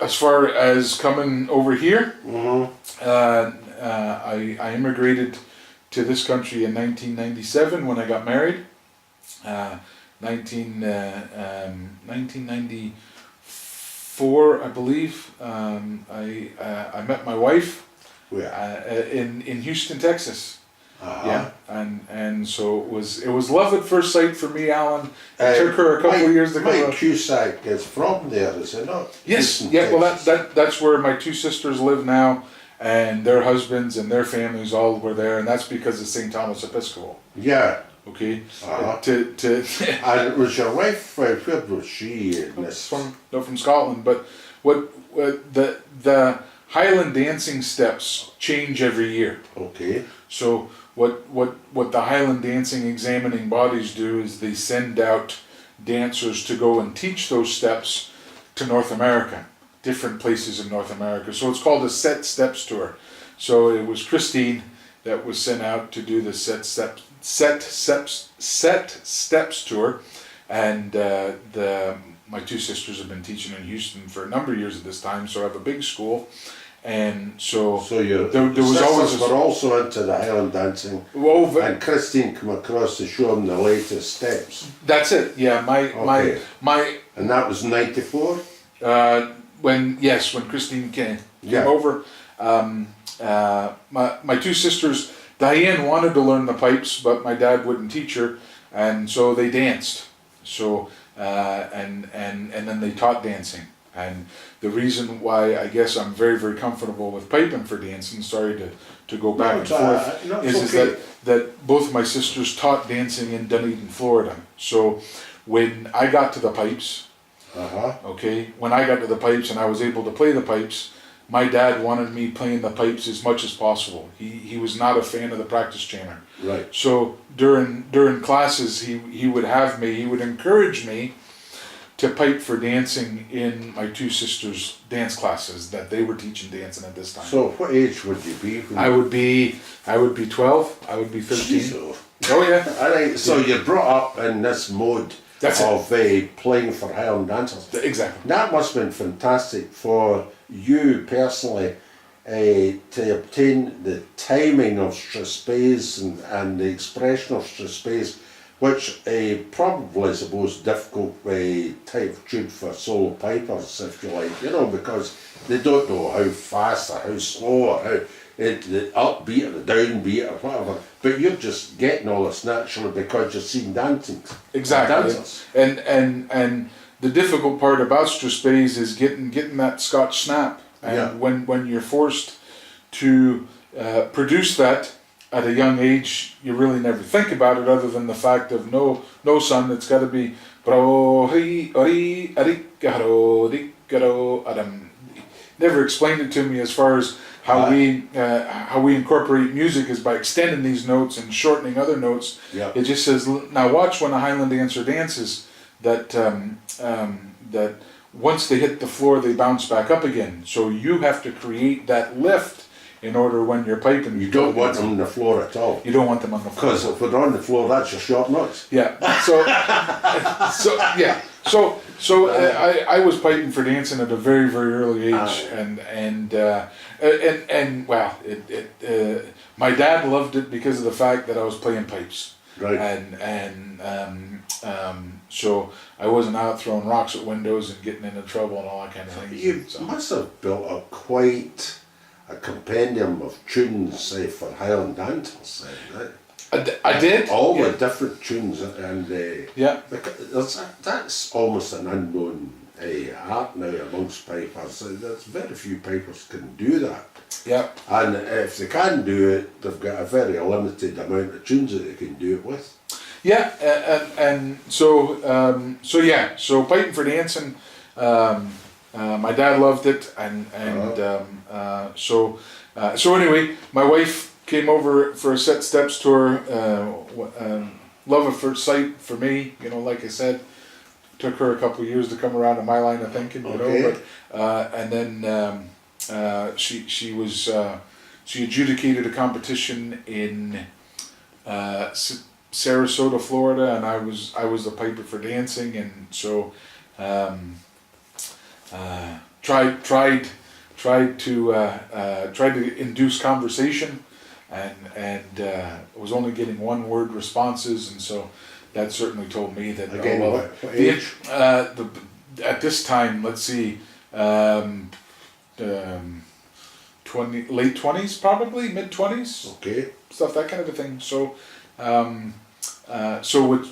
as far as coming over here, Mm-hmm. I immigrated to this country in 1997 when I got married. 1994, I believe. I met my wife in Houston, Texas. Yeah, and so it was love at first sight for me, Alan. It took her a couple of years to come. Mike Cusack is from there, is it not? Yes, yeah. Well, that's where my two sisters live now, and their husbands and their families all were there, and that's because of St. Thomas Episcopal. Yeah. Okay. And was your wife? Where was she in this? From Scotland, but what the Highland dancing steps change every year. Okay. So what the Highland dancing examining bodies do is they send out dancers to go and teach those steps to North America, different places in North America. So it's called a Set Steps Tour. So it was Christine that was sent out to do the Set Steps Tour, and my two sisters have been teaching in Houston for a number of years at this time. So I have a big school. And so your there was always were also into the Highland dancing, and Christine come across to show them the latest steps. That's it. Yeah, my and that was '94. When Christine came over, my two sisters, Diane wanted to learn the pipes, but my dad wouldn't teach her, and so they danced. So and then they taught dancing. And the reason why I guess I'm very, very comfortable with piping for dancing, sorry to go back and forth, is that both of my sisters taught dancing in Dunedin, Florida. So when I got to the pipes, when I got to the pipes and I was able to play the pipes, my dad wanted me playing the pipes as much as possible. He was not a fan of the practice trainer. Right. So during classes, he would encourage me to pipe for dancing in my two sisters' dance classes that they were teaching dancing at this time. So what age would you be? I would be 12. I would be 13. Jeez. Oh yeah. All right. So you're brought up in this mode of playing for Highland dancers. Exactly. That must have been fantastic for you personally to obtain the timing of strathspeys and the expression of strathspeys, which probably is the most difficult type of tune for solo pipers, if you like, because they don't know how fast or how slow or how the upbeat or the downbeat or whatever. But you're just getting all this naturally because you're seeing dancing. Exactly. And the difficult part about strathspeys is getting that Scotch snap. And when you're forced to produce that at a young age, you really never think about it other than the fact of no son, it's got to be never explained it to me as far as how we incorporate music is by extending these notes and shortening other notes. Yeah. It just says, now watch when a Highland dancer dances that that once they hit the floor they bounce back up again. So you have to create that lift in order when you're piping. You don't want them on the floor at all. You don't want them on the floor. Because if they're on the floor, that's your short notes. Yeah. So I was piping for dancing at a very, very early age, and my dad loved it because of the fact that I was playing pipes. Right. So I wasn't out throwing rocks at windows and getting into trouble and all that kind of thing. You must have built up quite a compendium of tunes, for Highland dancers. I did. All the different tunes, and that's almost an unknown art now amongst pipers. There's very few pipers can do that. Yeah. And if they can do it, they've got a very limited amount of tunes that they can do it with. Yeah, so piping for dancing. My dad loved it, so anyway, my wife came over for a Set Steps tour. Love at first sight for me, like I said, took her a couple of years to come around to my line of thinking, and then she adjudicated a competition in Sarasota, Florida, and I was the piper for dancing, and so tried to induce conversation, and was only getting one word responses, and so that certainly told me that Again, oh, well, what age? at this time, let's see, 20 late 20s probably, mid 20s, Okay. stuff, that kind of a thing. So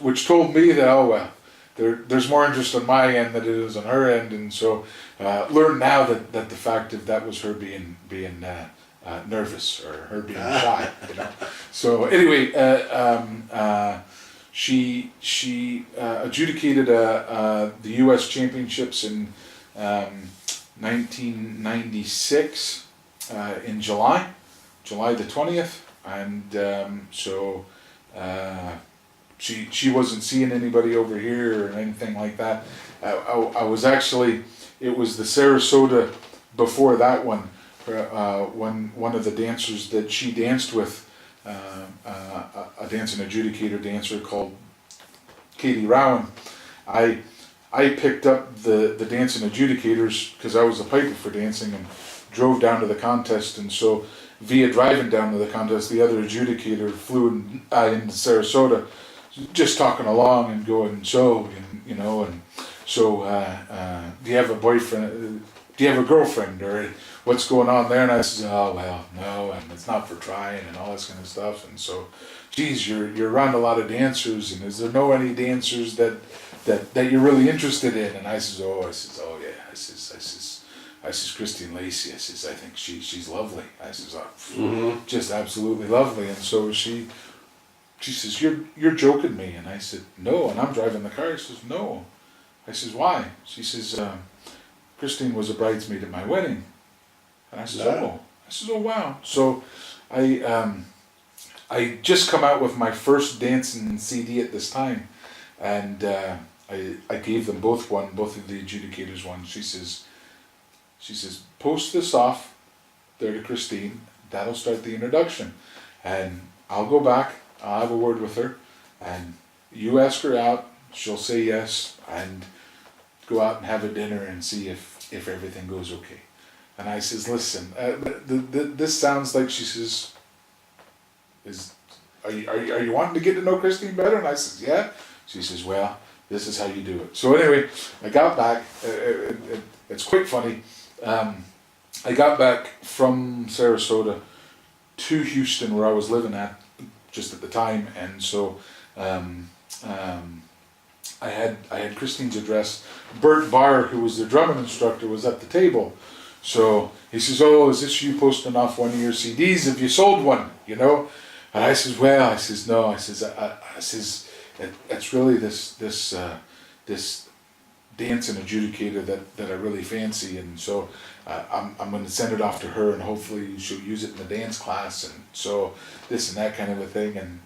which told me that oh well, there's more interest on my end than it is on her end, and so learned now that the fact of that was her being nervous, or her being shy, you know. So anyway, she adjudicated the U.S. championships in 1996 in July the 20th, and so she wasn't seeing anybody over here or anything like that. I was actually, it was the Sarasota before that one, when one of the dancers that she danced with, a dancing adjudicator dancer called Katie Rowan, I picked up the dancing adjudicators because I was a piper for dancing, and drove down to the contest, and so via driving down to the contest, the other adjudicator flew into Sarasota, just talking along and going, so, you know, and so do you have a boyfriend, do you have a girlfriend, or what's going on there? And I said, oh well, no, and it's not for trying, and all this kind of stuff. And so, geez, you're around a lot of dancers, and is there any dancers that you're really interested in? And I says, oh yeah, I says Christine Lacey. I says, I think she's lovely. I says, oh, just absolutely lovely. And so she says, you're joking me. And I said, no. And I'm driving the car. She says, no. I says, why? She says, Christine was a bridesmaid at my wedding. And I says, oh. I says, oh wow. So I just come out with my first dancing CD at this time, and I gave them both of the adjudicators one. She says, post this off there to Christine. That'll start the introduction, and I'll go back. I'll have a word with her, and you ask her out. She'll say yes, and go out and have a dinner and see if everything goes okay. And I says, listen, this sounds like, she says, are you wanting to get to know Christine better? And I says, yeah. She says, well, this is how you do it. So anyway, I got back. It's quite funny. I got back from Sarasota to Houston, where I was living at just at the time, and so I had Christine's address. Bert Barr, who was the drumming instructor, was at the table. So he says, oh, is this you posting off one of your CDs? Have you sold one, you know? And I says, well, I says, no. I says, it's really this dancing adjudicator that I really fancy, and so I'm going to send it off to her, and hopefully she'll use it in the dance class, and so this and that kind of a thing. And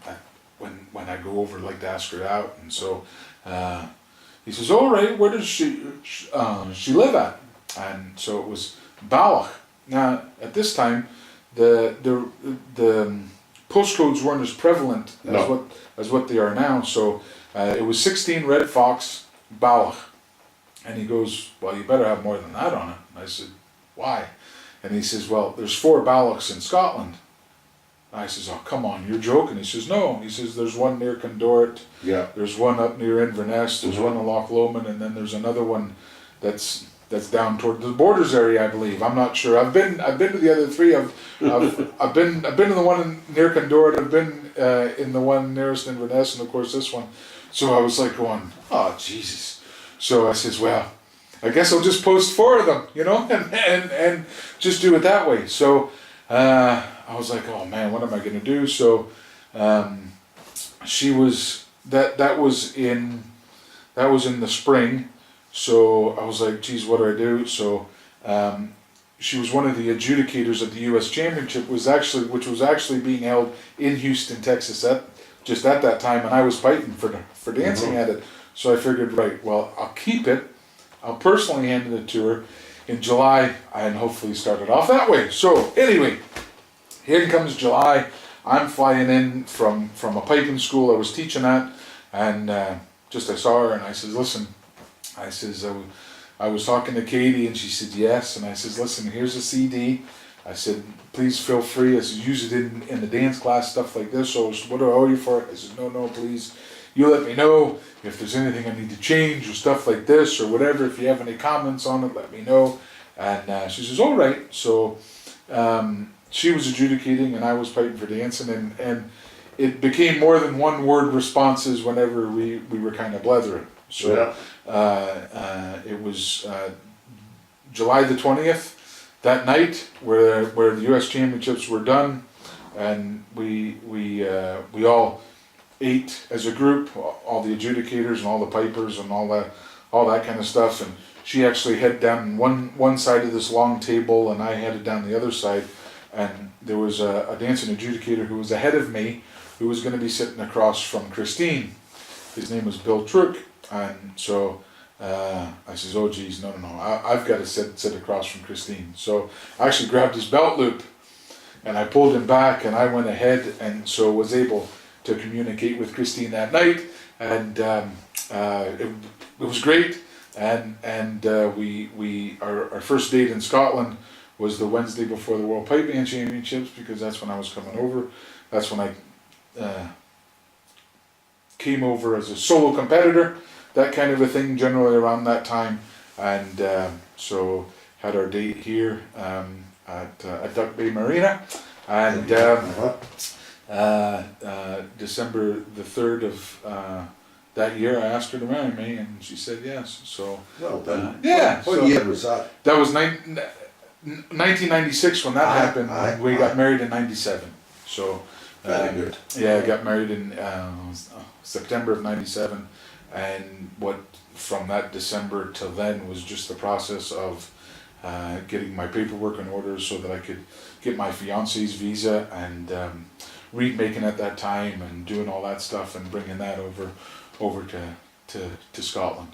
when I go over, I'd like to ask her out, and so he says, all right, where does she live at? And so it was Ballach. Now at this time, the postcodes weren't as prevalent as what they are now. So it was 16 Red Fox Ballach. And he goes, well, you better have more than that on it. And I said, why? And he says, well, there's 4 Ballachs in Scotland. And I says, oh, come on, you're joking. He says, no. He says, there's one near Condorit. Yeah. There's one up near Inverness. There's one in Loch Lomond, and then there's another one that's down toward the Borders area, I believe. I'm not sure. I've been to the other 3. I've been to the one near Condorit. I've been in the one nearest Inverness, and of course this one. So I was like going, oh Jesus. So I says, well, I guess I'll just post 4 of them, you know, and just do it that way. So I was like, oh man, what am I going to do? So she was that was in the spring. So I was like, geez, what do I do? So she was one of the adjudicators at the U.S. Championship, which was actually being held in Houston, Texas, just at that time, and I was fighting for dancing at it. So I figured, right, well, I'll keep it. I'll personally hand it to her in July, and hopefully start it off that way. So anyway, here comes July. I'm flying in from a piping school I was teaching at, and just I saw her, and I says, listen, I says, I was talking to Katie and she said yes, and I said, listen, here's a CD. I said, please feel free. I said, use it in the dance class, stuff like this. So what do I owe you for it? I said, no, please. You let me know if there's anything I need to change or stuff like this or whatever. If you have any comments on it, let me know. And she says, all right. So she was adjudicating and I was piping for dancing, and it became more than one word responses whenever we were kind of blethering. So it was July the 20th, that night, where the U.S. Championships were done, and we all ate as a group, all the adjudicators and all the pipers and all that kind of stuff. And she actually headed down one side of this long table, and I headed down the other side. And there was a dancing adjudicator who was ahead of me, who was going to be sitting across from Christine. His name was Bill Truck, and so I says, oh geez, no, I've got to sit across from Christine. So I actually grabbed his belt loop, and I pulled him back, and I went ahead, and so was able to communicate with Christine that night, and it was great. And our first date in Scotland was the Wednesday before the World Pipe Band Championships, because that's when I was coming over. That's when I came over as a solo competitor, that kind of a thing, generally around that time. And so had our date here at Duck Bay Marina, and December the 3rd of that year I asked her to marry me, and she said yes. So Well done. yeah. What so year was that? that was 1996 when that happened. And we got married in 97. So Very good. yeah, I got married in September of 97, and what from that December till then was just the process of getting my paperwork in order so that I could get my fiance's visa, and reed making at that time, and doing all that stuff and bringing that over to Scotland.